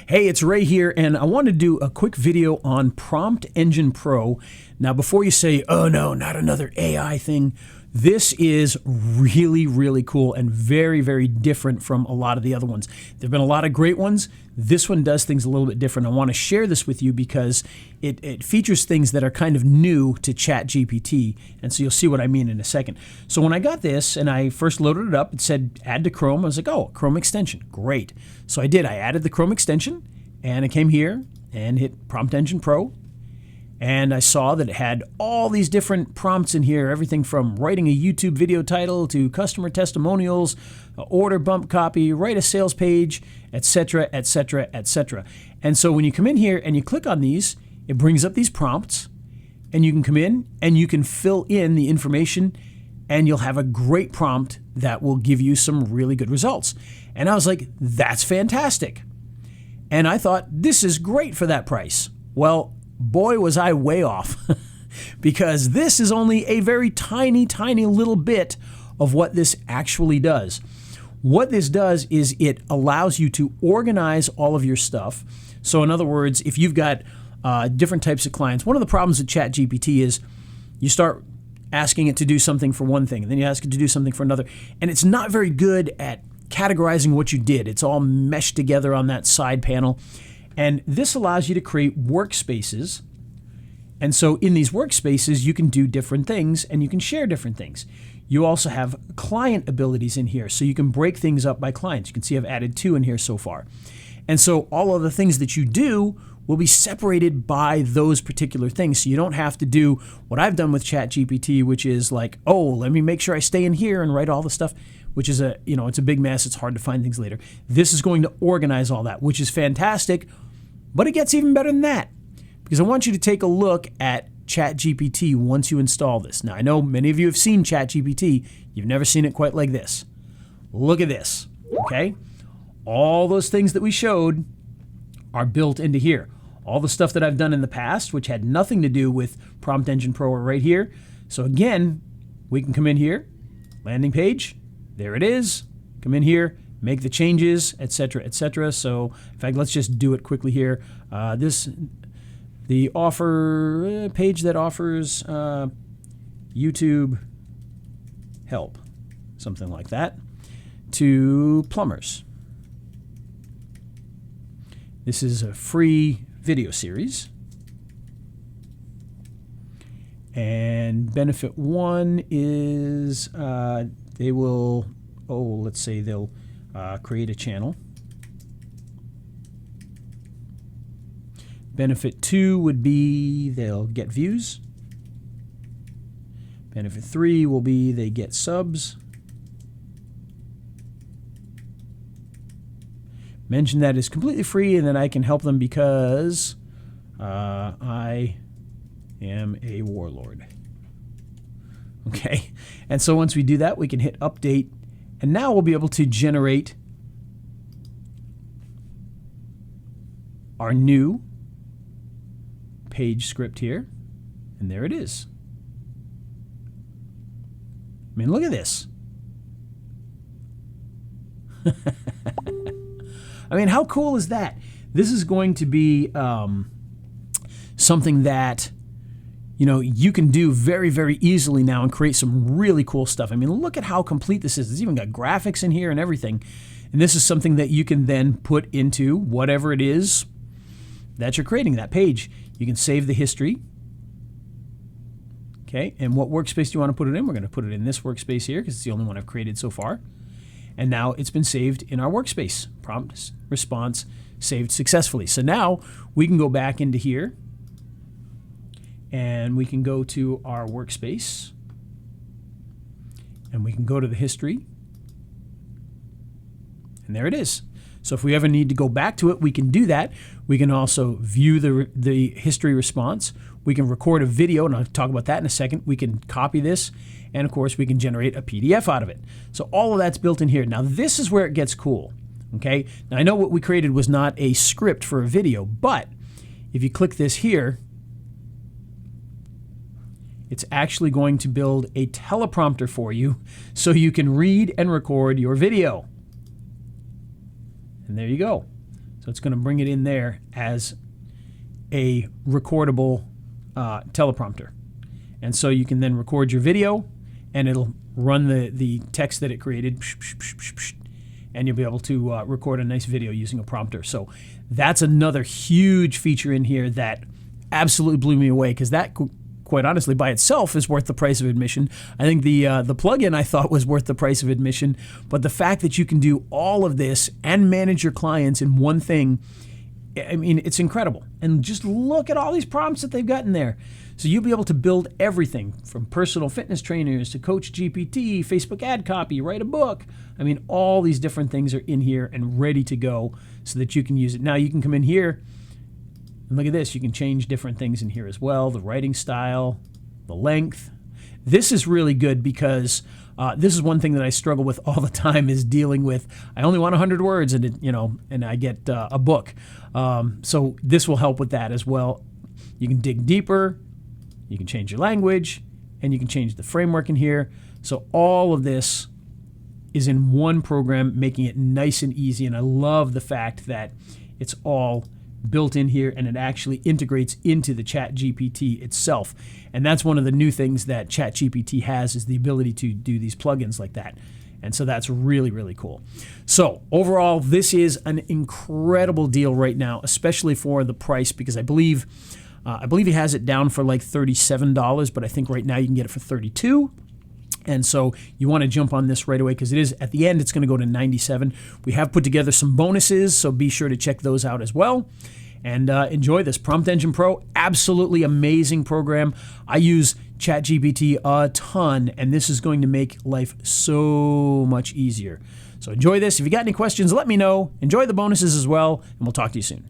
Hey, it's Ray here, and I want to do a quick video on Prompt Engine Pro. Now, before you say, oh no, not another AI thing, this is really, really cool and very, very different from a lot of the other ones. There have been a lot of great ones. This one does things a little bit different. I want to share this with you because it features things that are kind of new to ChatGPT, and so you'll see what I mean in a second. So when I got this and I first loaded it up, it said add to Chrome. I was like, oh, Chrome extension, great. So I did. I added the Chrome extension, and I came here and hit Prompt Engine Pro. And I saw that it had all these different prompts in here, everything from writing a YouTube video title to customer testimonials, order bump copy, write a sales page, etc., etc., etc. And so when you come in here and you click on these, it brings up these prompts, and you can come in and you can fill in the information, and you'll have a great prompt that will give you some really good results. And I was like, that's fantastic. And I thought, this is great for that price. Well, boy, was I way off because this is only a very tiny, tiny little bit of what this actually does. What this does is it allows you to organize all of your stuff. So in other words, if you've got different types of clients, one of the problems with ChatGPT is you start asking it to do something for one thing, and then you ask it to do something for another, and it's not very good at categorizing what you did. It's all meshed together on that side panel. And this allows you to create workspaces. And so in these workspaces, you can do different things and you can share different things. You also have client abilities in here, so you can break things up by clients. You can see I've added 2 in here so far. And so all of the things that you do will be separated by those particular things. So you don't have to do what I've done with ChatGPT, which is like, oh, let me make sure I stay in here and write all the stuff, which is it's a big mess. It's hard to find things later. This is going to organize all that, which is fantastic. But it gets even better than that, because I want you to take a look at ChatGPT once you install this. Now, I know many of you have seen ChatGPT. You've never seen it quite like this. Look at this, okay? All those things that we showed are built into here. All the stuff that I've done in the past, which had nothing to do with Prompt Engine Pro, are right here. So again, we can come in here, landing page, there it is. Come in here, make the changes, etc., etc. So, in fact, let's just do it quickly here. The offer page that offers YouTube help, something like that, to plumbers. This is a free video series. And benefit 1 is they will, let's say they'll create a channel. Benefit 2 would be they'll get views. Benefit 3 will be they get subs. Mention that is completely free, and then I can help them because I am a warlord. Okay, and so once we do that, we can hit update. And now we'll be able to generate our new page script here. And there it is. I mean, look at this. I mean, how cool is that? This is going to be something that you can do very, very easily now and create some really cool stuff. I mean, look at how complete this is. It's even got graphics in here and everything. And this is something that you can then put into whatever it is that you're creating, that page. You can save the history. Okay, and what workspace do you want to put it in? We're going to put it in this workspace here because it's the only one I've created so far. And now it's been saved in our workspace. Prompt response saved successfully. So now we can go back into here. And we can go to our workspace, and we can go to the history, and there it is. So if we ever need to go back to it, we can do that. We can also view the history response. We can record a video, and I'll talk about that in a second. We can copy this, and of course we can generate a PDF out of it. So all of that's built in here. Now this is where it gets cool, okay? Now I know what we created was not a script for a video, but if you click this here, it's actually going to build a teleprompter for you so you can read and record your video. And there you go. So it's going to bring it in there as a recordable teleprompter. And so you can then record your video, and it'll run the text that it created, and you'll be able to record a nice video using a prompter. So that's another huge feature in here that absolutely blew me away, because that, quite honestly, by itself is worth the price of admission. I think the plugin I thought was worth the price of admission, but the fact that you can do all of this and manage your clients in one thing, I mean, it's incredible. And just look at all these prompts that they've got in there. So you'll be able to build everything from personal fitness trainers to Coach GPT, Facebook ad copy, write a book. I mean, all these different things are in here and ready to go so that you can use it. Now you can come in here and look at this. You can change different things in here as well. The writing style, the length. This is really good because this is one thing that I struggle with all the time, is dealing with, I only want 100 words and I get a book. So this will help with that as well. You can dig deeper. You can change your language, and you can change the framework in here. So all of this is in one program, making it nice and easy. And I love the fact that it's all built in here, and it actually integrates into the ChatGPT itself. And that's one of the new things that ChatGPT has, is the ability to do these plugins like that. And so that's really, really cool. So overall, this is an incredible deal right now, especially for the price, because I believe he has it down for like $37, but I think right now you can get it for $32. And so you want to jump on this right away, because it is, at the end, it's going to go to $97. We have put together some bonuses, so be sure to check those out as well. And enjoy this. Prompt Engine Pro, absolutely amazing program. I use ChatGPT a ton, and this is going to make life so much easier. So enjoy this. If you got any questions, let me know. Enjoy the bonuses as well, and we'll talk to you soon.